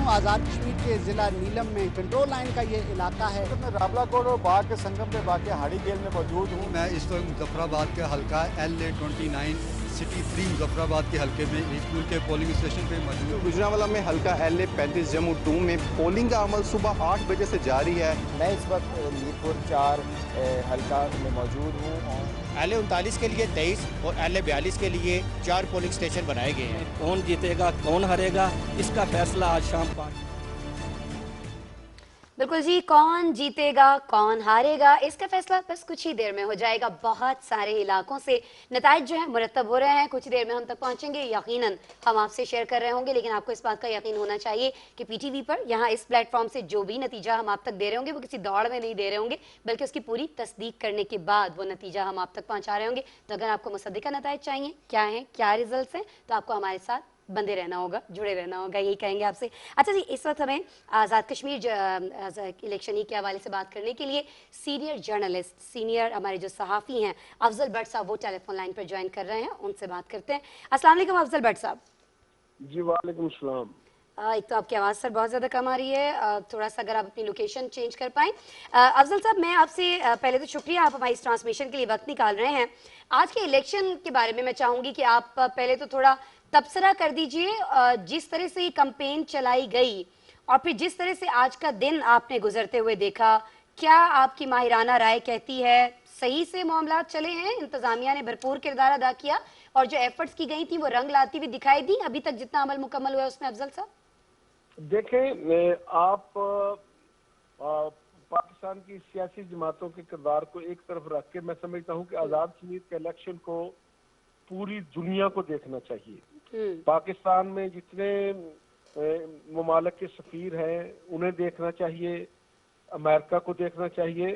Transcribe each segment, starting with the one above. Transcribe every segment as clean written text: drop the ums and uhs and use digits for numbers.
आज़ाद कश्मीर के ज़िला नीलम में कंट्रोल लाइन का ये इलाका है। तो मैं रावलाकोट और बाग के संगम पे वाक़ हाड़ी गेल में मौजूद हूँ। मैं इस वक्त मुजफ्फराबाद के हल्का LA-29 सिटी 3 मुजफ्फराबाद के हल्के में स्कूल के पोलिंग स्टेशन पे मौजूद हूँ। गुजरांवाला में हल्का LA-35 जम्मू 2 में पोलिंग का अमल सुबह 8 बजे से जारी है। मैं इस वक्त मीरपुर 4 हल्का में मौजूद हूँ। LA-39 के लिए 23 और LA-42 के लिए 4 पोलिंग स्टेशन बनाए गए हैं। कौन जीतेगा कौन हारेगा इसका फैसला आज शाम 5। बिल्कुल जी, कौन जीतेगा कौन हारेगा इसका फैसला बस कुछ ही देर में हो जाएगा। बहुत सारे इलाकों से नताइज जो है मुरतब हो रहे हैं, कुछ देर में हम तक पहुंचेंगे, यकीनन हम आपसे शेयर कर रहे होंगे। लेकिन आपको इस बात का यकीन होना चाहिए कि PTV पर यहाँ इस प्लेटफॉर्म से जो भी नतीजा हम आप तक दे रहे होंगे वो किसी दौड़ में नहीं दे रहे होंगे, बल्कि उसकी पूरी तस्दीक करने के बाद वो नतीजा हम आप तक पहुँचा रहे होंगे। तो अगर आपको मुसद्दिका नताइज चाहिए, क्या है क्या रिजल्ट हैं, तो आपको हमारे साथ बंदे रहना होगा, जुड़े रहना होगा, यही कहेंगे आपसे। अच्छा जी, इस वक्त हमें आज़ाद कश्मीर इलेक्शन ही के हवाले से बात करने के लिए सीनियर जर्नलिस्ट, सीनियर हमारे जो सहाफ़ी हैं अफजल भट्ट साहब वो टेलीफोन लाइन पर ज्वाइन कर रहे हैं, उनसे बात करते हैं। अस्सलाम वालेकुम अफजल भट्ट साहब। जी वालेकुम सलाम। एक तो आपकी आवाज़ सर बहुत ज़्यादा कम आ रही है, थोड़ा सा अगर आप अपनी लोकेशन चेंज कर पाएँ। अफजल साहब, मैं आपसे पहले तो शुक्रिया, आप हमारी इस ट्रांसमिशन के लिए वक्त निकाल रहे हैं। आज के इलेक्शन के बारे में मैं चाहूँगी कि आप पहले तो थोड़ा तबसरा कर दीजिए, जिस तरह से ये कैंपेन चलाई गई और फिर जिस तरह से आज का दिन आपने गुजरते हुए देखा, क्या आपकी माहिराना राय कहती है सही से मामला चले हैं, इंतजामिया ने भरपूर किरदार अदा किया और जो एफर्ट्स की गई थी वो रंग लाती हुई दिखाई दी अभी तक जितना अमल मुकम्मल हुआ है उसमें? अफजल साहब देखें, आप पाकिस्तान की सियासी जमातों के किरदार को एक तरफ रख के मैं समझता हूँ कि आज़ाद कश्मीर के इलेक्शन को पूरी दुनिया को देखना चाहिए। पाकिस्तान में जितने ममालिक के सफीर हैं उन्हें देखना चाहिए, अमेरिका को देखना चाहिए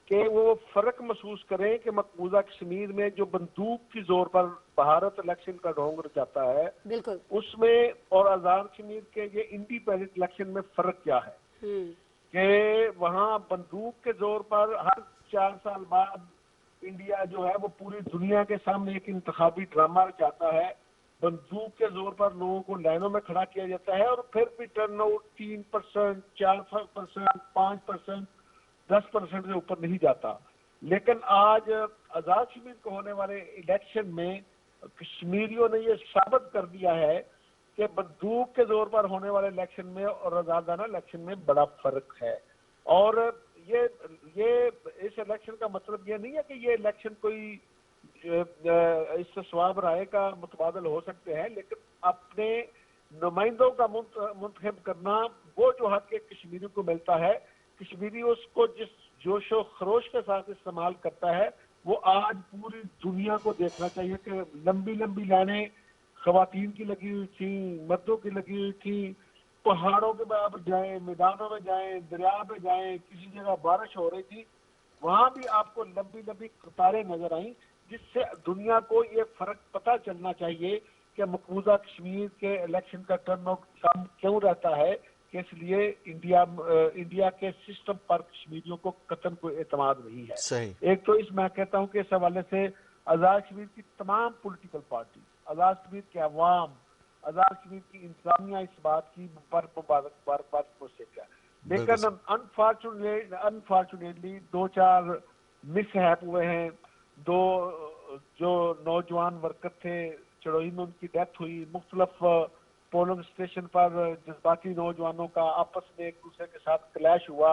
कि वो फर्क महसूस करें कि मकबूजा कश्मीर में जो बंदूक की जोर पर भारत इलेक्शन का ढोंग रचाता है बिल्कुल उसमें और आज़ाद कश्मीर के ये इंडिपेंडेंट इलेक्शन में फर्क क्या है। कि वहाँ बंदूक के जोर पर हर 4 साल बाद इंडिया जो है वो पूरी दुनिया के सामने एक इंतखाबी ड्रामा रचाता है, बंदूक के जोर पर लोगों को लाइनों में खड़ा किया जाता है और फिर भी टर्नआउट 3%, 4%, 5%, 10% से ऊपर नहीं जाता। लेकिन आज आज़ाद कश्मीर को होने वाले इलेक्शन में कश्मीरियों ने ये साबित कर दिया है कि बंदूक के जोर पर होने वाले इलेक्शन में और आज़ादाना इलेक्शन में बड़ा फर्क है। और ये इस इलेक्शन का मतलब ये नहीं है कि ये इलेक्शन कोई इससे स्वाब राय का मुतबादल हो सकते हैं, लेकिन अपने नुमाइंदों का मुंतखब करना वो जो हक के कश्मीरी को मिलता है, कश्मीरी उसको जिस जोशो खरोश के साथ इस्तेमाल करता है वो आज पूरी दुनिया को देखना चाहिए कि लंबी लंबी लाइनें खवातीन की लगी हुई थी, मर्दों की लगी हुई थी, पहाड़ों के बराबर जाएं, मैदानों में जाएं, दरिया पे जाएं, किसी जगह बारिश हो रही थी, वहां भी आपको लंबी लंबी कतारें नजर आई, जिससे दुनिया को ये फर्क पता चलना चाहिए कि मकबूजा कश्मीर के इलेक्शन का टर्नआउट कम क्यों रहता है, कि इसलिए इंडिया के सिस्टम पर कश्मीरियों को कतन कोई एतमाद नहीं है। सही। एक तो मैं कहता हूँ कि इस हवाले से आज़ाद कश्मीर की तमाम पॉलिटिकल पार्टी, आज़ाद कश्मीर के अवाम, आज़ाद कश्मीर की इंतजामिया इस बात की बार कोशिश है। लेकिन अनफॉर्चुनेटली 2-4 मिसहैप हुए हैं। 2 जो नौजवान वर्कर थे चड़ोई में उनकी डेथ हुई, मुख्तलिफ पोलिंग स्टेशन पर जज्बाती नौजवानों का आपस में एक दूसरे के साथ क्लैश हुआ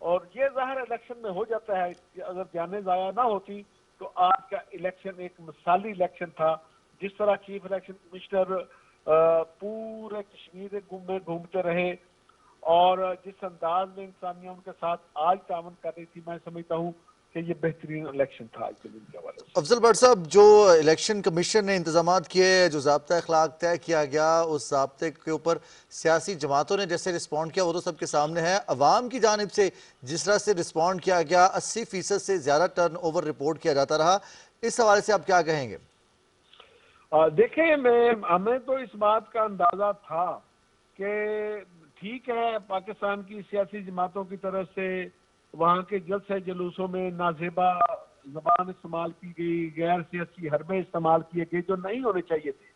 और ये ज़ाहिर इलेक्शन में हो जाता है। अगर जाने ज़ाया ना होती तो आज का इलेक्शन एक मिसाली इलेक्शन था। जिस तरह चीफ इलेक्शन कमिश्नर पूरे कश्मीर में घूमते रहे और जिस अंदाज में इंसानियत उनके साथ आज तावन कर रही थी, मैं समझता हूँ कि ये बेहतरीन इलेक्शन था आज के दिन के हवाले से। अफजल भट्ट साहब, जो इलेक्शन कमीशन ने इंतजामात किए, जो ज़ाब्ता अखलाक तय किया गया, उस ज़ाब्ते के ऊपर सियासी जमातों ने जैसे रिस्पॉन्ड किया वो तो सबके सामने है। अवाम की जानिब से जिस तरह से रिस्पॉन्ड किया गया, 80% से ज़्यादा टर्न ओवर रिपोर्ट किया जाता रहा, इस हवाले से आप क्या कहेंगे? देखें, हमें तो इस बात का अंदाजा था कि ठीक है, पाकिस्तान की सियासी जमातों की तरफ से वहाँ के जलसे जुलूसों में नाजेबा जबान इस्तेमाल की गई, गैर सियासी हरबे इस्तेमाल किए गए जो नहीं होने चाहिए थे।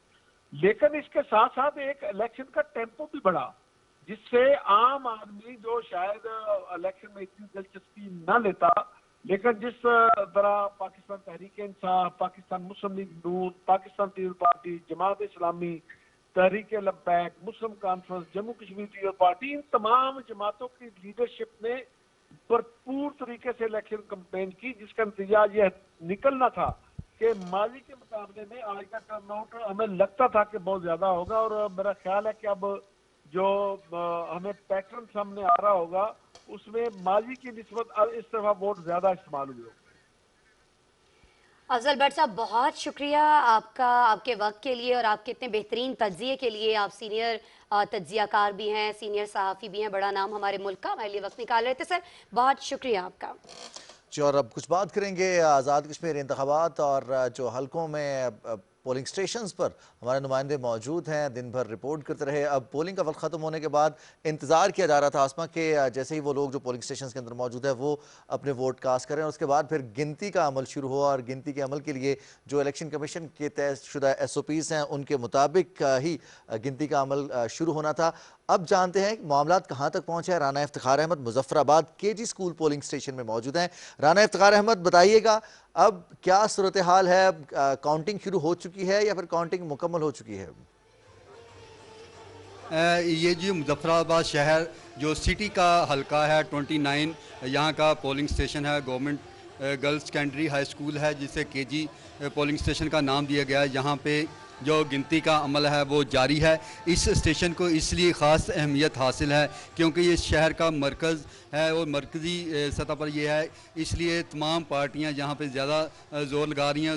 लेकिन इसके साथ साथ एक इलेक्शन का टेम्पो भी बढ़ा, जिससे आम आदमी जो शायद इलेक्शन में इतनी दिलचस्पी न लेता, लेकिन जिस तरह Pakistan Tehreek Insaf, Pakistan Muslim League Noon, Pakistan Peoples Party, Jamaat Islami, Tehreek Labbaik, Muslim Conference, Jammu Kashmir Peoples Party, इन तमाम जमातों की लीडरशिप ने भरपूर तरीके से इलेक्शन कैंपेन की, जिसका नतीजा यह निकलना था कि माजी के मुकाबले में आज का टर्नआउट हमें लगता था कि बहुत ज्यादा होगा, और मेरा ख्याल है कि अब जो हमें पैटर्न सामने आ रहा होगा उसमें माजी की निस्बत इस तरह वोट ज्यादा इस्तेमाल हुए होंगे। अफजल भट्ट साहब, बहुत शुक्रिया आपका, आपके वक्त के लिए और आपके इतने बेहतरीन तज्जिए के लिए। आप सीनियर तज्जियाकार भी हैं, सीनियर सहाफ़ी भी हैं, बड़ा नाम हमारे मुल्क का, हमारे लिए वक्त निकाल रहे थे सर, बहुत शुक्रिया आपका जी। और अब कुछ बात करेंगे आज़ाद कश्मीर इंतखाबात और जो हलकों में पोलिंग स्टेशंस पर हमारे नुमाइंदे मौजूद हैं, दिन भर रिपोर्ट करते रहे। अब पोलिंग का वक्त ख़त्म होने के बाद इंतज़ार किया जा रहा था आसमा के जैसे ही वो लोग जो पोलिंग स्टेशंस के अंदर मौजूद है वो अपने वोट कास्ट करें, और उसके बाद फिर गिनती का अमल शुरू हुआ। और गिनती के अमल के लिए जो इलेक्शन कमीशन के तयशुदा SOPs हैं उनके मुताबिक ही गिनती का अमल शुरू होना था। अब जानते हैं मामला कहाँ तक पहुँचे हैं। Rana Iftikhar Ahmed Muzaffarabad KG school polling station में मौजूद हैं। राना इफ्तिखार अहमद, बताइएगा अब क्या सूरत हाल है? काउंटिंग शुरू हो चुकी है या फिर काउंटिंग मुकम्मल हो चुकी है? ये जो मुजफ्फराबाद शहर जो सिटी का हलका है 29, यहाँ का पोलिंग स्टेशन है। Government girls secondary high school है जिसे KG पोलिंग स्टेशन का नाम दिया गया है। यहाँ पे जो गिनती का अमल है वो जारी है। इस स्टेशन को इसलिए ख़ास अहमियत हासिल है क्योंकि ये शहर का मरकज़ है और मरकज़ी सतह पर ये है, इसलिए तमाम पार्टियां यहाँ पे ज़्यादा ज़ोर लगा रही हैं।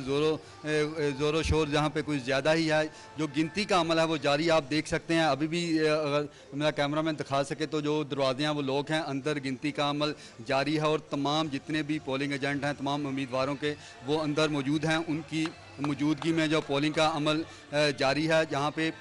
ज़ोरो शोर जहाँ पे कुछ ज़्यादा ही है। जो गिनती का अमल है वो जारी, आप देख सकते हैं। अभी भी अगर मेरा कैमरा मैन दिखा सके तो जो दरवाजे हैं वो लोग हैं, अंदर गिनती का अमल जारी है और तमाम जितने भी पोलिंग एजेंट हैं, तमाम उम्मीदवारों के वो अंदर मौजूद हैं। उनकी मौजूदगी में जो पोलिंग का अमल जारी है, जहाँ पे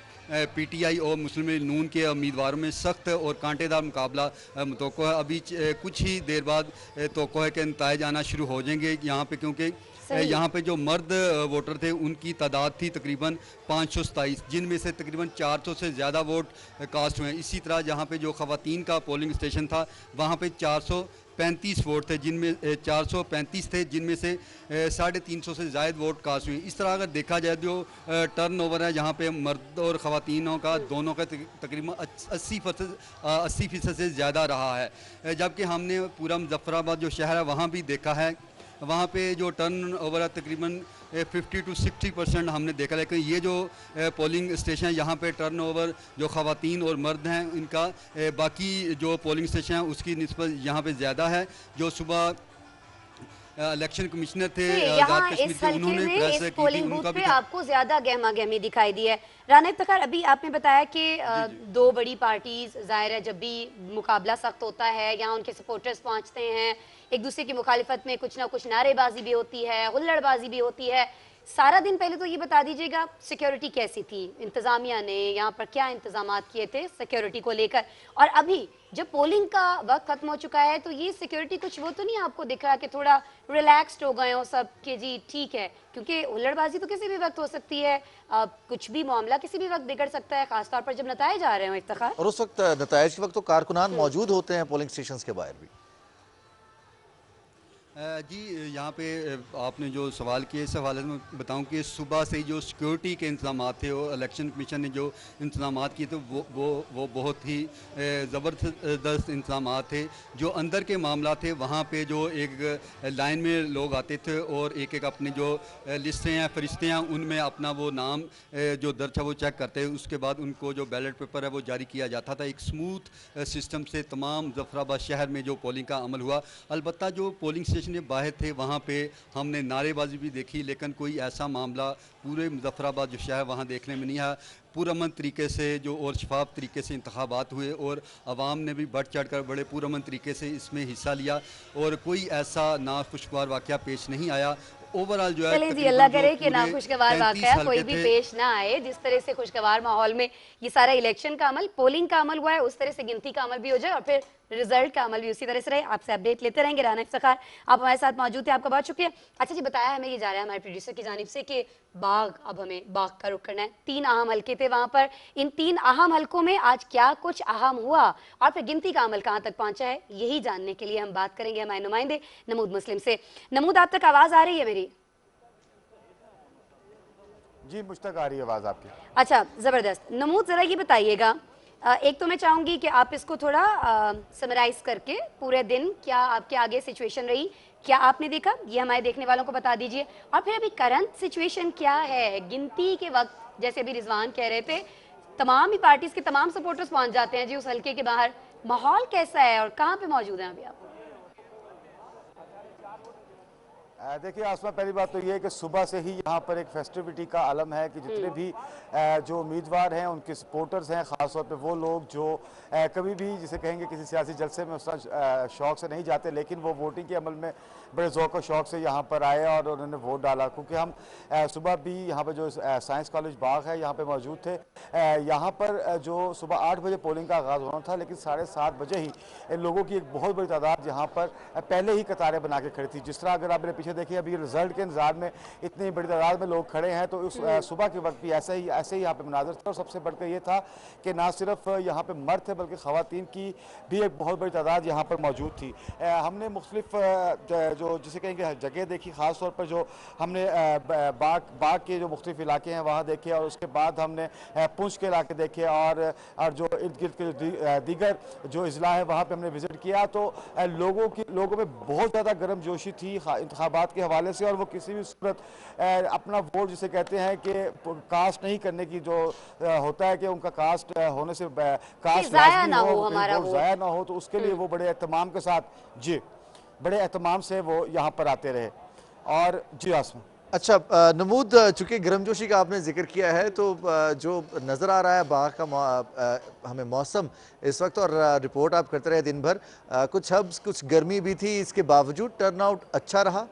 PTI और मुस्लिम लीग नून के उम्मीदवारों में सख्त और कांटेदार मुकाबला मुतवक्को है। अभी कुछ ही देर बाद तवक्को है कि नताइज आना शुरू हो जाएंगे यहाँ पे, क्योंकि यहाँ पे जो मर्द वोटर थे उनकी तादाद थी तकरीबन 527, जिनमें से तकरीबन 400 से ज़्यादा वोट कास्ट हुए हैं। इसी तरह जहाँ पे जो ख़वातीन का पोलिंग स्टेशन था वहाँ पे 435 वोट थे, जिनमें 435 थे, जिनमें से 350 से ज़ायद वोट कास्ट हुए। इस तरह अगर देखा जाए जो टर्न ओवर है यहाँ पे मर्द और ख़वातीनों का दोनों का तकरीबन 80% से ज़्यादा रहा है। जबकि हमने पूरा मुजफ्फराबाद जो शहर है वहाँ भी देखा है, वहाँ पे जो टर्न ओवर है तकरीबन 50 to 60% हमने देखा। लेकिन ये जो पोलिंग स्टेशन है यहाँ पे टर्न ओवर जो ख़वातीन और मर्द हैं इनका बाकी जो पोलिंग स्टेशन है उसकी निस्बत यहाँ पे ज़्यादा है। जो सुबह इलेक्शन कमिश्नर थे आज़ाद कश्मीर के, उन्होंने प्रेस की थी, उनका भी आपको ज्यादा गहमा गहमी दिखाई दी है। राना इफ्तिखार, अभी आपने बताया कि दो बड़ी पार्टीज, जाहिर है जब भी मुकाबला सख्त होता है यहाँ उनके सपोर्टर्स पहुंचते हैं, एक दूसरे की मुखालिफत में कुछ ना कुछ नारेबाजी भी होती है, हुल्लड़बाजी भी होती है। सारा दिन पहले तो ये बता दीजिएगा सिक्योरिटी कैसी थी, इंतजामिया ने यहाँ पर क्या इंतजामात किए थे सिक्योरिटी को लेकर, और अभी जब पोलिंग का वक्त खत्म हो चुका है तो ये सिक्योरिटी कुछ वो तो नहीं आपको दिख रहा कि थोड़ा रिलैक्स्ड हो गए हो सब कि जी ठीक है, क्योंकि हुल्लड़बाजी तो किसी भी वक्त हो सकती है, कुछ भी मामला किसी भी वक्त बिगड़ सकता है, खासतौर पर जब नताइज आ रहे हो इफ्तिखार। और उस वक्त नताइज के वक्त तो कारकुनान मौजूद होते हैं पोलिंग स्टेशन के बाहर भी। जी, यहाँ पे आपने जो सवाल किए इस हवाले में बताऊँ कि सुबह से ही जो सिक्योरिटी के इंतजाम थे और इलेक्शन कमीशन ने जो इंतजाम किए थे वो बहुत ही ज़बरदस्त इंतजाम थे। जो अंदर के मामला थे वहाँ पे जो एक लाइन में लोग आते थे और एक एक अपनी जो लिस्टें हैं, फरिश्ते हैं, उनमें अपना वो नाम जो दर्ज है वो चेक करते हैं। उसके बाद उनको जो बैलेट पेपर है वो जारी किया जाता था। एक स्मूथ सिस्टम से तमाम मुजफ्फराबाद शहर में जो पोलिंग का अमल हुआ। अलबत्ता जो पोलिंग स्टेशन बाहर थे वहाँ पे हमने नारेबाजी भी देखी, लेकिन कोई ऐसा मामला पूरे मुजफ्फराबाद जो शहर वहाँ देखने में नहीं आया। पुरअमन तरीके से जो और शफाफ तरीके से इंतखाबात हुए और आवाम ने भी बढ़ चढ़ कर बड़े पुरअमन तरीके से इसमें हिस्सा लिया और कोई ऐसा नाखुशगवार वाक़या पेश नहीं आया। ओवरऑल जो है चलिए जी, अल्लाह करे कि नाखुशगवार वाक़या कोई भी पेश ना आए। जिस तरह से खुशगवार माहौल में ये सारा इलेक्शन का अमल, पोलिंग का अमल हुआ है, उस तरह से गिनती का अमल भी हो जाए और फिर रिजल्ट का अमल भी उसी तरह से रहे। आपसे अपडेट लेते रहेंगे। राना इफ्तिखार आप हमारे साथ मौजूद थे, आपका बहुत शुक्रिया। अच्छा जी, बताया हमें ये जा रहा है हमारे प्रोड्यूसर की जानिब से कि बाग, अब हमें बाग का रुख करना है। 3 अहम हलके थे वहां पर, इन 3 अहम हलकों में आज क्या कुछ अहम हुआ और फिर गिनती का अमल कहां तक पहुंचा है, यही जानने के लिए हम बात करेंगे हमारे नुमाइंदे नमूद मुस्लिम से। नमूद, आप तक आवाज आ रही है मेरी? जी, मुझ तक आ रही है आवाज आपकी। अच्छा, जबरदस्त। नमूद, जरा ये बताइएगा, एक तो मैं चाहूंगी कि आप इसको थोड़ा समराइज करके पूरे दिन क्या आपके आगे सिचुएशन रही, क्या आपने देखा, ये हमारे देखने वालों को बता दीजिए। और फिर अभी करंट सिचुएशन क्या है गिनती के वक्त? जैसे अभी रिजवान कह रहे थे, तमाम ही पार्टीज के तमाम सपोर्टर्स पहुंच जाते हैं जी उस हल्के के बाहर। माहौल कैसा है और कहाँ पे मौजूद हैं अभी आप? देखिए आसमा, पहली बात तो ये है कि सुबह से ही यहाँ पर एक फेस्टिविटी का आलम है कि जितने भी जो उम्मीदवार हैं उनके सपोर्टर्स हैं, ख़ासतौर पे वो लोग जो कभी भी जिसे कहेंगे किसी सियासी जलसे में उस शौक से नहीं जाते, लेकिन वो वोटिंग के अमल में बड़े ज़ौक़ और शौक़ से यहाँ पर आए और उन्होंने वोट डाला। क्योंकि हम सुबह भी यहाँ पर जो साइंस कॉलेज बाग है यहाँ पर मौजूद थे। यहाँ पर जो सुबह 8 बजे पोलिंग का आगाज़ होना था, लेकिन 7:30 बजे ही लोगों की एक बहुत बड़ी तादाद यहाँ पर पहले ही कतारें बना के खड़ी थी। जिस तरह अगर आप मेरे पीछे देखिए, अभी रिजल्ट के इंतजार में इतनी बड़ी तादाद में लोग खड़े हैं, तो उस सुबह के वक्त भी ऐसे ही यहाँ पे मुनाज़र था। और सबसे बढ़कर ये था कि ना सिर्फ यहाँ पे मर्द थे बल्कि ख़वातीन की भी एक बहुत बड़ी तादाद यहाँ पर मौजूद थी। हमने मुख्तलिफ जो जिसे कहेंगे जगह देखी, ख़ास तौर पर जो हमने बाग के जो मुख्तलिफ इलाके हैं वहाँ देखे, और उसके बाद हमने पुंछ के इलाके देखे, और जो इर्द गिर्द के जो दीगर जो अजला है वहाँ पर हमने विज़िट किया। तो लोगों में बहुत ज़्यादा गर्म जोशी थी इंतखाबात के हवाले से, और वो किसी भी सूरत अपना वोट जिसे कहते हैं कि कास्ट नहीं करने की जो होता है कि उनका कास्ट होने से कास्ट ज़ाया ना हो, ज़ाया ना हो, तो उसके लिए वो बड़े एहतमाम के साथ बड़े एहतमाम से वो यहाँ पर आते रहे। और जी आसमान। अच्छा नमूद, चूंकि गर्मजोशी का आपने जिक्र किया है, तो जो नज़र आ रहा है बाग का हमें मौसम इस वक्त, और रिपोर्ट आप करते रहे दिन भर, कुछ हब्स कुछ गर्मी भी थी, इसके बावजूद टर्नआउट अच्छा रहा।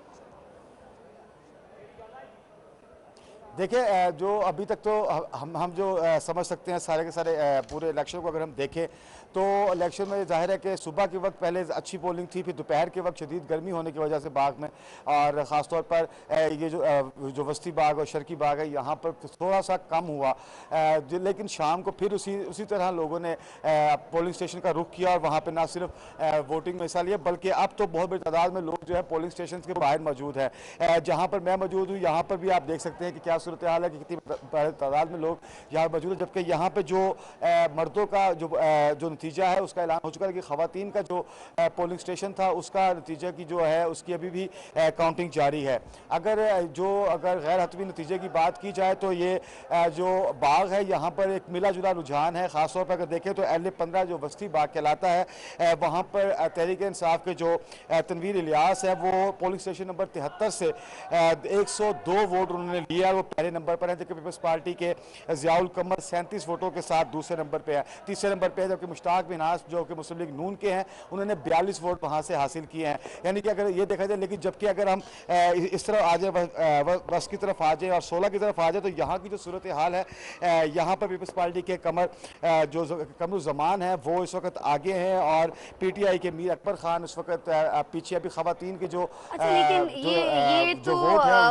देखिए जो अभी तक तो हम जो समझ सकते हैं सारे के सारे पूरे इलेक्शन को अगर हम देखें तो इलेक्शन में जाहिर है कि सुबह के वक्त पहले अच्छी पोलिंग थी, फिर दोपहर के वक्त शदीद गर्मी होने की वजह से बाग में, और ख़ासतौर पर ये जो वस्ती बाग और शर्की बाग है यहाँ पर थोड़ा सा कम हुआ, लेकिन शाम को फिर उसी तरह लोगों ने पोलिंग स्टेशन का रुख किया और वहाँ पर ना सिर्फ वोटिंग में हिस्सा लिया बल्कि अब तो बहुत बड़ी तादाद में लोग जो है पोलिंग स्टेशन के बाहर मौजूद है। जहाँ पर मैं मौजूद हूँ यहाँ पर भी आप देख सकते हैं कि क्या सूरत हाल है कि कितनी तादाद में लोग यहाँ मौजूद है, जबकि यहाँ पे जो मर्दों का जो नतीजा है उसका ऐलान हो चुका है कि खवातीन का जो पोलिंग स्टेशन था उसका नतीजा की जो है उसकी अभी भी काउंटिंग जारी है। अगर गैर हतमी नतीजे की बात की जाए तो ये जो बाग है यहाँ पर एक मिला जुला रुझान है। ख़ासतौर पर अगर देखें तो LA-15 जो वस्ती बाग कहलाता है वहाँ पर तहरीक इंसाफ के जो तनवीर इलियास है वो पोलिंग स्टेशन नंबर 73 से 102 वोट उन्होंने लिया, वो पहले नंबर पर है, जबकि पीपल्स पार्टी के ज़ियाउल कमर 37 वोटों के साथ दूसरे नंबर पे है, तीसरे नंबर पे है, जबकि मुश्ताक बिनास जो कि मुस्लिम लीग नून के हैं उन्होंने 42 वोट वहाँ से हासिल किए हैं। यानी कि अगर ये देखा जाए, लेकिन जबकि अगर हम इस तरफ आ जाए वस्त की तरफ आ जाए और 16 की तरफ आ जाए तो यहाँ की जो सूरत हाल है यहाँ पर पीपल्स पार्टी के कमरुज़्ज़मान है वो इस वक्त आगे हैं और PTI के मीर अकबर खान इस वक्त पीछे। अभी खवातीन के जो लेकिन ये तो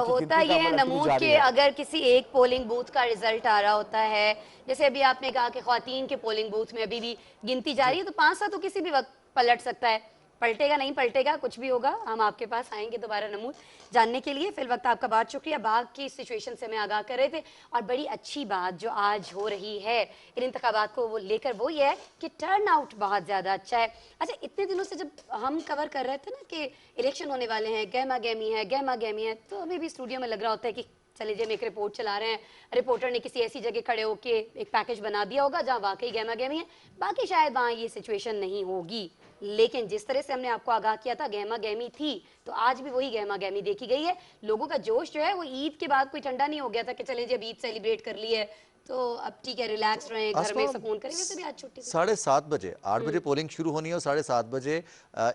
होता ये है नमूद के अगर किसी एक पोलिंग बूथ का रिजल्ट आ रहा होता है, जैसे अभी आपने कहा कि ख्वातीन के पोलिंग बूथ में अभी भी गिनती जारी है, तो 5-7 तो किसी भी वक्त पलट सकता है, पलटेगा नहीं पलटेगा कुछ भी होगा। हम आपके पास आएंगे दोबारा नमूद जानने के लिए। फिल वक्त आपका बहुत शुक्रिया। बाग की सिचुएशन से मैं आगाह कर रहे थे, और बड़ी अच्छी बात जो आज हो रही है इन इंतखाबात को वो लेकर वो ये है कि टर्न आउट बहुत ज़्यादा अच्छा है। अच्छा, इतने दिनों से जब हम कवर कर रहे थे ना कि इलेक्शन होने वाले हैं, गहमा गहमी है, तो हमें भी स्टूडियो में लग रहा होता है कि चलिए जी हम एक रिपोर्ट चला रहे हैं, रिपोर्टर ने किसी ऐसी जगह खड़े होकर एक पैकेज बना दिया होगा जहाँ वाकई गहमा गहमी है, बाकी शायद वहाँ ये सिचुएशन नहीं होगी। लेकिन जिस तरह से हमने आपको आगाह किया था गहमा गहमी थी, तो आज भी वही गहमा गहमी देखी गई है। लोगों का जोश जो है वो ईद के बाद कोई ठंडा नहीं हो गया था कि चलें जी अब ईद सेलिब्रेट कर ली है तो अब ठीक है, रिलैक्स रहें, घर में सुकून करें। वैसे भी आज छुट्टी 7:30 बजे, 8 बजे पोलिंग शुरू होनी है और 7:30 बजे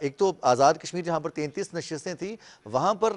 एक तो आज़ाद कश्मीर जहां पर 33 नशिस्तें थी वहां पर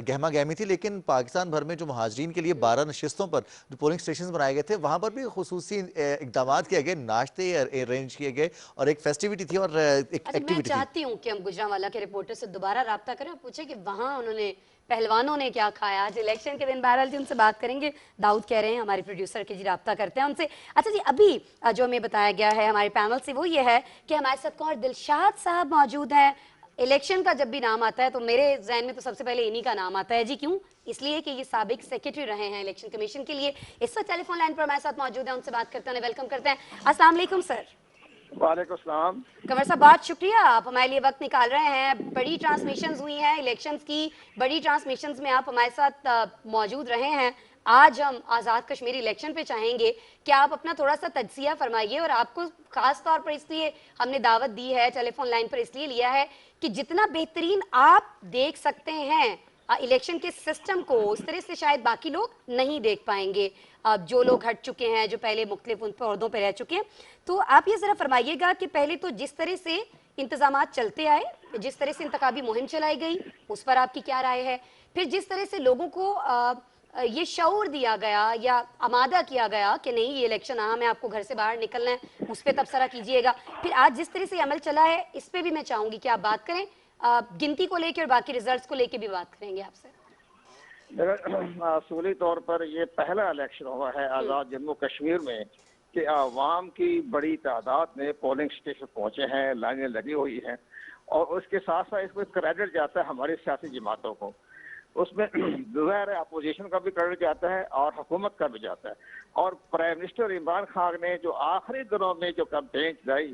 गहमा गहमी थी, लेकिन पाकिस्तान भर में जो महाजरीन के लिए 12 नशिस्तों पर जो पोलिंग स्टेशन बनाए गए थे वहां पर भी खुसूसी इकदाम किए गए, नाश्ते अरेंज किए गए और एक फेस्टिविटी थी और एक एक्टिविटी मैं थी। चाहती हूँ कि हम गुजरांवाला के रिपोर्टर से दोबारा राब्ता करें और पूछे कि वहाँ उन्होंने पहलवानों ने क्या खाया आज इलेक्शन के दिन। बहरहाल जी उनसे बात करेंगे। दाऊद कह रहे हैं हमारे प्रोड्यूसर के जी राब्ता करते हैं उनसे। अच्छा जी, अभी जो हमें बताया गया है हमारे पैनल से वो ये है कि हमारे साथ कौन दिलशाद साहब मौजूद हैं। इलेक्शन का जब भी नाम आता है तो मेरे जहन में तो सबसे पहले इन्हीं का नाम आता है जी। क्यों? इसलिए कि ये साबिक सेक्रेटरी रहे हैं इलेक्शन कमीशन के लिए। इस वक्त टेलीफोन लाइन पर हमारे साथ मौजूद है, उनसे बात करते हैं, वेलकम करते हैं। अस्सलाम वालेकुम सर। वालेकुम सलाम। कमर साहब बहुत शुक्रिया, आप हमारे लिए वक्त निकाल रहे हैं। बड़ी ट्रांसमिशंस हुई हैं इलेक्शंस की, बड़ी ट्रांसमिशंस में आप हमारे साथ मौजूद रहे हैं। आज हम आज़ाद कश्मीर इलेक्शन पे चाहेंगे कि आप अपना थोड़ा सा तज्जिया फरमाइए, और आपको खास तौर पर इसलिए हमने दावत दी है, टेलीफोन लाइन पर इसलिए लिया है कि जितना बेहतरीन आप देख सकते हैं इलेक्शन के सिस्टम को, उस तरह से शायद बाकी लोग नहीं देख पाएंगे। जो लोग हट चुके हैं, जो पहले मुख्तलिफ उन पौधों पर रह चुके हैं। तो आप ये ज़रा फरमाइएगा कि पहले तो जिस तरह से इंतजामात चलते आए, जिस तरह से इंतखाबी मुहिम चलाई गई, उस पर आपकी क्या राय है? फिर जिस तरह से लोगों को ये शऊर दिया गया या आमादा किया गया कि नहीं ये इलेक्शन अहम है, आपको घर से बाहर निकलना है, उस पर तबसरा कीजिएगा। फिर आज जिस तरह से अमल चला है इस पर भी मैं चाहूँगी कि आप बात करें, गिनती को लेकर और बाकी रिजल्ट्स को लेकर भी बात करेंगे आपसे। असूली तौर पर ये पहला इलेक्शन हुआ है आज़ाद जम्मू कश्मीर में कि आवाम की बड़ी तादाद में पोलिंग स्टेशन पहुंचे हैं, लाइनें लगी हुई हैं, और उसके साथ साथ इसमें क्रेडिट जाता है हमारी सियासी जमातों को। उसमें ज़ाहिर है अपोजिशन का भी क्रेडिट जाता है और हुकूमत का भी जाता है। और प्राइम मिनिस्टर इमरान खान ने जो आखिरी दिनों में जो कैंपेन चलाई,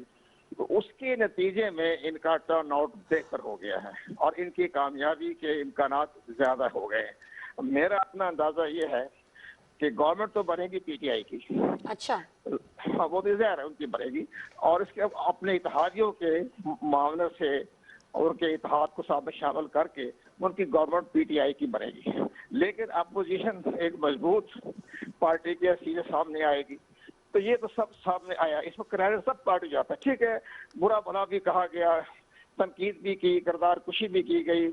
तो उसके नतीजे में इनका टर्न आउट बेहतर हो गया है और इनकी कामयाबी के इम्कानात ज़्यादा हो गए हैं। मेरा अपना अंदाजा ये है कि गवर्नमेंट तो बनेगी पीटीआई की। अच्छा, हाँ वो भी ज़ाहिर है उनकी बनेगी, और इसके अपने इत्तेहादियों के मामले से और उनके इत्तेहाद को साथ शामिल करके उनकी गवर्नमेंट पीटीआई की बनेगी। लेकिन अपोजिशन एक मजबूत पार्टी के सीधे सामने आएगी, तो ये तो सब सामने आया। इसमें क्रेडिट सब पार्टी जाता है। ठीक है, बुरा भला भी कहा गया, तनकीद भी की, किरदार कुशी भी की गई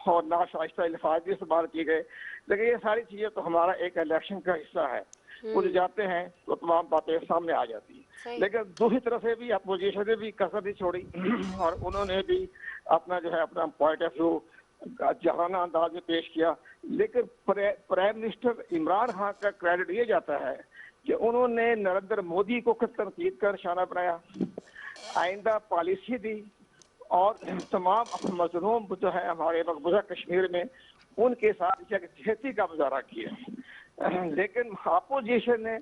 और नाशाइस्ता अल्फाज भी इस्तेमाल किए गए, लेकिन ये सारी चीजें तो हमारा एक इलेक्शन का हिस्सा है। कुछ जाते हैं तो तमाम बातें सामने आ जाती है। लेकिन दूसरी तरफ से भी अपोजिशन ने भी कसर नहीं छोड़ी और उन्होंने भी अपना जो है अपना पॉइंट ऑफ व्यू जहाना अंदाज में पेश किया। लेकिन प्राइम मिनिस्टर इमरान खान का क्रेडिट ये जाता है कि उन्होंने नरेंद्र मोदी को तनकीद का निशाना बनाया, आइंदा पॉलिसी दी और तमाम मजलूम जो है हमारे मकबूजा कश्मीर में उनके साथ यकजहती का मुजाहरा किया। लेकिन अपोजिशन ने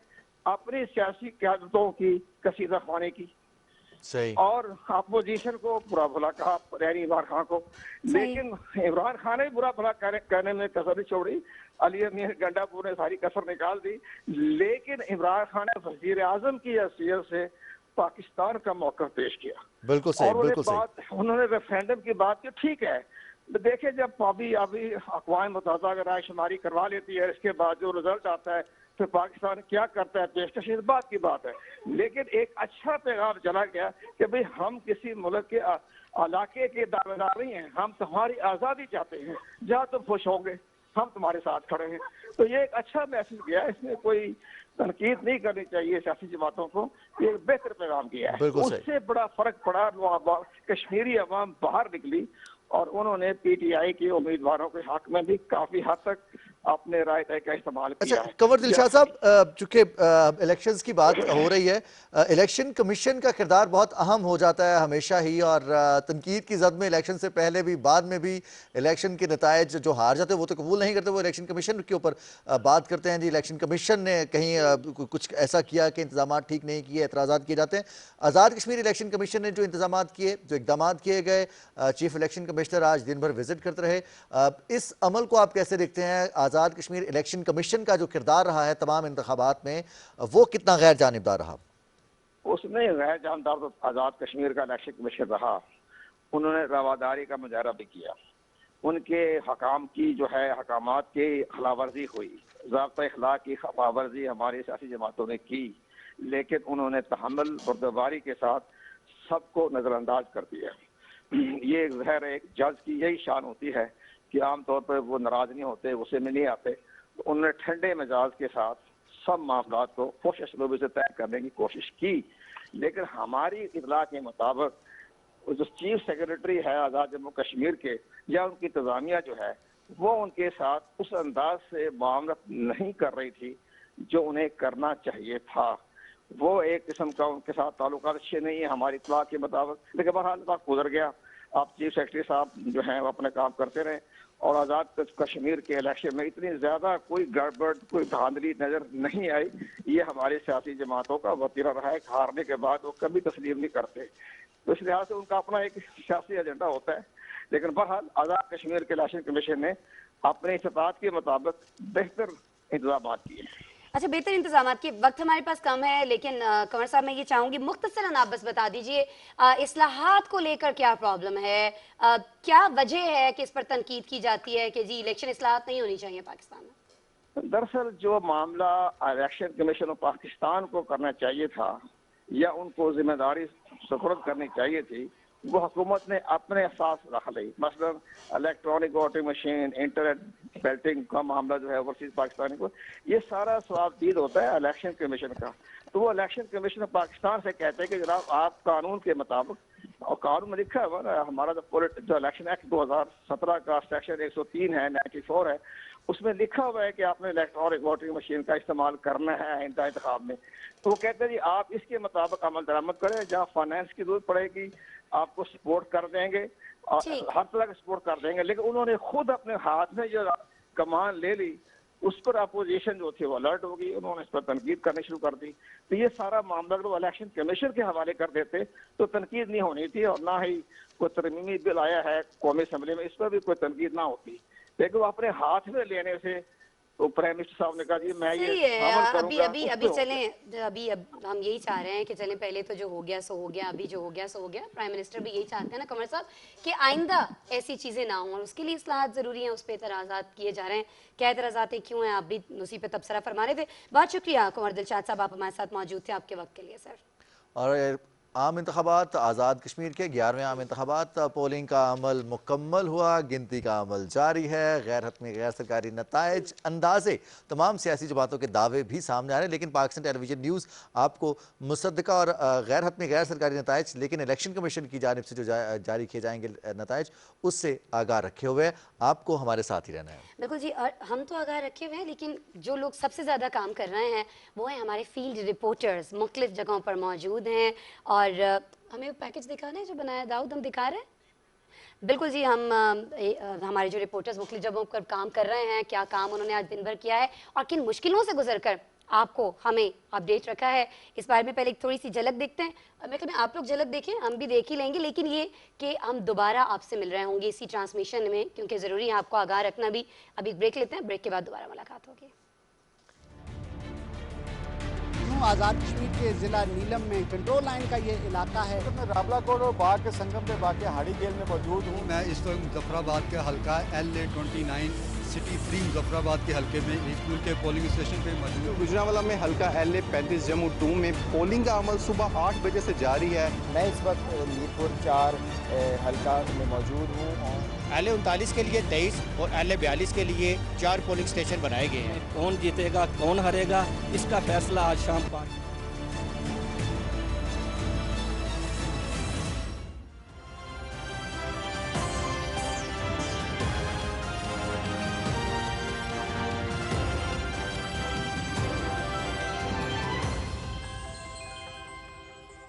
अपनी सियासी क़यादतों की कसीदा ख़्वानी की सही, और अपोजिशन को बुरा भला कहा इमरान खान को। लेकिन इमरान खान ने बुरा भला कहने में कसर नहीं छोड़ी, अली अमीर गंडापुर ने सारी कसर निकाल दी। लेकिन इमरान खान ने वज़ीर आज़म की हैसियत से पाकिस्तान का मौक़िफ़ पेश किया। बिल्कुल सही, बिल्कुल सही। उन्होंने रेफरेंडम की बात की, ठीक है, देखिए जब अभी अक़वाम मुत्तहिदा अगर रायशुमारी करवा लेती है, इसके बाद जो रिजल्ट आता है तो पाकिस्तान क्या करता है पेशकश, इस बात की बात है। लेकिन एक अच्छा पैगाम चला गया कि भाई हम किसी मुल्क के इलाके के दावेदार नहीं हैं, हम तुम्हारी आज़ादी चाहते हैं, जहाँ तुम खुश होंगे हम तुम्हारे साथ खड़े हैं। तो ये एक अच्छा मैसेज गया, इसमें कोई तनकीद नहीं करनी चाहिए सियासी जमातों को, ये एक बेहतर पैगाम किया है। उससे बड़ा फर्क पड़ा, कश्मीरी अवाम बाहर निकली और उन्होंने पीटीआई के उम्मीदवारों के हक में भी काफी हद तक अपने राय तय का इस्तेमाल किया है। कंवर दिलशाद साहब, चूंकि इलेक्शंस की बात हो रही है, इलेक्शन कमीशन का किरदार बहुत अहम हो जाता है हमेशा ही, और तनकीद की जद में इलेक्शन से पहले भी बाद में भी इलेक्शन के नतायज जो हार जाते हैं वो तो कबूल नहीं करते, वो इलेक्शन कमीशन के ऊपर बात करते हैं जी इलेक्शन कमीशन ने कहीं कुछ ऐसा किया कि इंतजाम ठीक नहीं किए, एतराज़ात किए जाते हैं। आज़ाद कश्मीर इलेक्शन कमीशन ने जो इंतजाम किए, जो इकदाम किए गए, चीफ इलेक्शन कमिश्नर आज दिन भर विजिट करते रहे, इस अमल को आप कैसे देखते हैं? आज़ाद कश्मीर इलेक्शन कमीशन का जो किरदार रहा है तमाम इंतखाबात में, वो कितना गैर जानिबदार रहा? उसमें गैर जानिबदार तो आज़ाद कश्मीर का इलेक्शन कमीशन रहा। उन्होंने रवादारी का मुजाहरा भी किया, उनके हकाम की जो है हकामात की खिलाफवर्जी हुई, ज़ाब्ता इखलाक की खिलाफवर्जी हमारी सियासी जमातों ने की, लेकिन उन्होंने तहम्मुल बर्दारी के साथ सबको नज़रअंदाज कर दिया। ये ज़हर एक जज की यही शान होती है कि आमतौर पर वो नाराज़ नहीं होते, गुस्से में नहीं आते। तो उन्होंने ठंडे मिजाज के साथ सब मामला को खुश असलूबी से तय करने की कोशिश की, लेकिन हमारी इतला के मुताबिक जो चीफ सेक्रेटरी है आज़ाद जम्मू कश्मीर के या उनकी इंतज़ामिया जो है वो उनके साथ उस अंदाज से मामला नहीं कर रही थी जो उन्हें करना चाहिए था। वो एक किस्म का उनके साथ ताल्लुकात अच्छे नहीं है हमारी इतला के मुताबिक, लेकिन बहरहाल वक्त गुजर गया। आप चीफ सेक्रेटरी साहब जो हैं वो अपने काम करते रहे और आज़ाद कश्मीर के इलेक्शन में इतनी ज़्यादा कोई गड़बड़ कोई धांधली नज़र नहीं आई। ये हमारी सियासी जमातों का वतीरा रहा है, हारने के बाद वो कभी तस्लीम नहीं करते। तो इस लिहाज से उनका अपना एक सियासी एजेंडा होता है, लेकिन बहरहाल आज़ाद कश्मीर के इलेक्शन कमीशन ने अपने इस्तात के मुताबिक बेहतर इंतजाम किए। अच्छा, बेहतर इंतजाम के वक्त हमारे पास कम है, लेकिन कंवर साहब मैं ये चाहूंगी मुख्तसरन आप बस बता दीजिए इस्लाहात को लेकर क्या प्रॉब्लम है, क्या वजह है कि इस पर तनकीद की जाती है कि जी इलेक्शन इस्लाहात नहीं होनी चाहिए पाकिस्तान में। दरअसल जो मामला इलेक्शन कमीशन ऑफ पाकिस्तान को करना चाहिए था या उनको जिम्मेदारी सुपुर्द करनी चाहिए थी, वो हुकूमत ने अपने एहसास रख ली। मसलन इलेक्ट्रॉनिक वोटिंग मशीन, इंटरनेट बैल्टिंग का मामला जो है ओवरसीज पाकिस्तानी को, ये सारा सवाबदीद होता है इलेक्शन कमीशन का। तो वो इलेक्शन कमीशन पाकिस्तान से कहते हैं कि जनाब आप कानून के मुताबिक, और कानून में लिखा हुआ ना हमारा जो इलेक्शन एक्ट 2017 का सेक्शन 103 है 94 है, उसमें लिखा हुआ है कि आपने इलेक्ट्रॉनिक वोटिंग मशीन का इस्तेमाल करना है इंतखाब में। तो वो कहते हैं जी आप इसके मुताबिक अमल दरामद करें, जहाँ फाइनेंस की जरूरत पड़ेगी आपको सपोर्ट कर देंगे और हर तरह का सपोर्ट कर देंगे। लेकिन उन्होंने खुद अपने हाथ में जो कमान ले ली, उस पर अपोजिशन जो थी वो अलर्ट होगी, उन्होंने इस पर तनकीद करनी शुरू कर दी। तो ये सारा मामला अगर वो इलेक्शन कमीशन के हवाले कर देते तो तनकीद नहीं होनी थी, और ना ही कोई तरमीमी बिल आया है कौमी असम्बली में, इस पर भी कोई तनकीद ना होती। लेकिन वो अपने हाथ में लेने से तो प्राइम मिनिस्टर साहब ने कहा जी मैं ये अभी चलें, अभी अब हम यही चाह रहे हैं कि चलें, पहले तो जो हो गया सो हो गया, अभी जो हो गया सो हो गया। प्राइम मिनिस्टर भी यही चाहते हैं ना कंवर साहब कि आइंदा ऐसी चीज़ें ना हों, और उसके लिए इस्लाहात ज़रूरी हैं, उस पर एतराज़ात किए जा रहे हैं। क्या एतराज़ात क्यों हैं, आप भी उसी पर तबसरा फरमा रहे थे। बहुत शुक्रिया कंवर दिलशाद साहब, आप हमारे साथ मौजूद थे, आपके वक्त के लिए सर। और आम इंतखाबात आज़ाद कश्मीर के 11वें आम इंतखाबात पोलिंग का अमल मुकम्मल हुआ, गिनती का अमल जारी है। गैर हतमी गैर सरकारी नताइज, अंदाजे, तमाम सियासी जमातों के दावे भी सामने आ रहे हैं, लेकिन पाकिस्तान टेलीविजन न्यूज़ आपको मुसद्दका और गैर हतमी गैर सरकारी नताइज, लेकिन इलेक्शन कमीशन की जानिब से जो जारी किए जाएंगे नताइज, उससे आगाह रखे हुए। आपको हमारे साथ ही रहना है। बिल्कुल जी, और हम तो आगाह रखे हुए हैं, लेकिन जो लोग सबसे ज़्यादा काम कर रहे हैं वो है हमारे फील्ड रिपोर्टर्स, मुख्तलिफ जगहों पर मौजूद हैं। और हमें पैकेज दिखाना है जो बनाया दाऊद, हम दिखा रहे हैं। बिल्कुल जी, हम हमारे जो रिपोर्टर्स मुख्तलिफ जगहों पर काम कर रहे हैं, क्या काम उन्होंने आज दिन भर किया है और किन मुश्किलों से गुजर कर आपको हमें अपडेट रखा है, इस बारे में पहले एक थोड़ी सी झलक देखते हैं। मैं कहूँ आप लोग झलक देखें, हम भी देख ही लेंगे, लेकिन ये कि हम दोबारा आपसे मिल रहे होंगे इसी ट्रांसमिशन में, क्योंकि ज़रूरी है आपको आगाह रखना भी। अभी ब्रेक लेते हैं, ब्रेक के बाद दोबारा मुलाकात होगी। आज़ाद कश्मीर के ज़िला नीलम में कंट्रोल लाइन का ये इलाका है। तो मैं रावलाकोट और बाग के संगम पे वाक़ हाड़ी गेल में मौजूद हूँ। मैं इस वक्त मुजफ्फराबाद के हल्का LA-29 सिटी 3 मुजफ्फराबाद के हल्के में स्कूल के पोलिंग स्टेशन पे मौजूद हूँ। गुजरांवाला में हल्का LA-35 जम्मू 2 में पोलिंग का अमल सुबह 8 बजे से जारी है। मैं इस वक्त मीरपुर 4 हल्का में मौजूद हूँ। LA-39 के लिए 23 और LA-42 के लिए 4 पोलिंग स्टेशन बनाए गए हैं। कौन जीतेगा कौन हारेगा इसका फैसला आज शाम 5